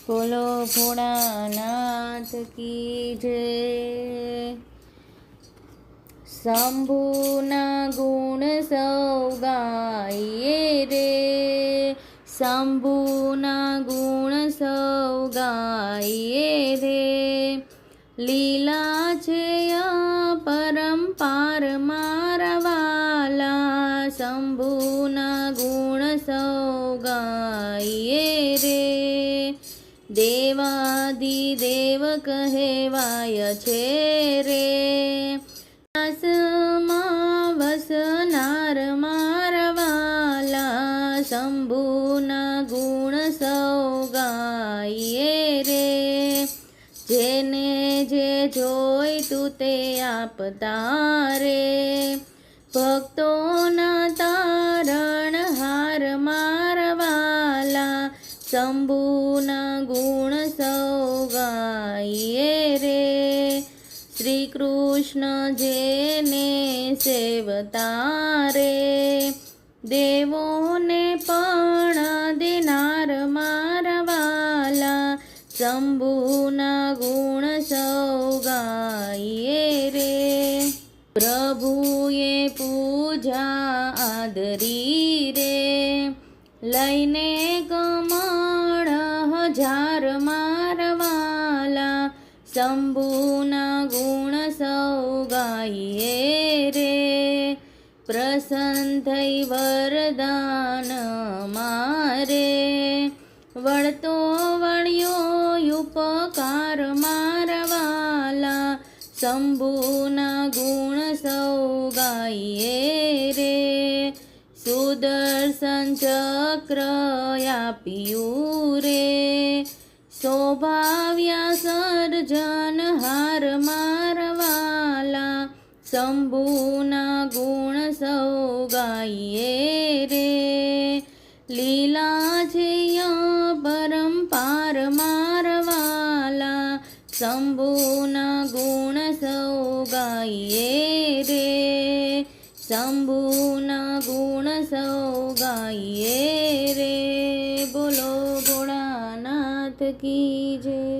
બોલો ભોળાનાથ કી જય। શંભુના ગુણ સૌ ગાઈએ રે, શંભુના ગુણ સૌ ગાઈએ રે। લીલા છે પરંપાર મારા વાલા, શંભુના ગુણ સૌ ગાઈએ રે। દેવાદિદેવ કહેવાય છે રે, દાસમાં વસનાર મારા વાલા, શંભુના ગુણ સૌ ગાઈએ રે। જેને જે જોઈતું તે આપતા રે, ભક્તોના તારણહાર મારા વાલા, શંભુના ગુણ સૌ ગાઈએ રે। શ્રી કૃષ્ણ જેને સેવતા રે, દેવોને પણ દેનાર મારા વાલા, શંભુના ગુણ સૌ ગાઈએ રે। પ્રભુએ પૂજા આદરી રે, લઈને કમળ હજાર મારા વાલા, શંભુના ગુણ સૌ ગાઈએ રે। પ્રસન્ન થઈ વરદાન મારે, વળતો વળ્યો ઉપકાર મારા વાલા, શંભુના ગુણ સૌ ગાઈએ રે। સુદર્શન ચક્ર આપ્યું રે, શોભાવ્યા સર્જનહાર મારા વાલા, શંભુના ગુણ સૌ ગાઈએ રે। લીલા છે પરંપાર મારા વાલા, શંભુના ગુણ સૌ ગાઈએ રે। શંભુના ગુણ સૌ ગાઈએ રે। બોલો ભોળાનાથ કી જય।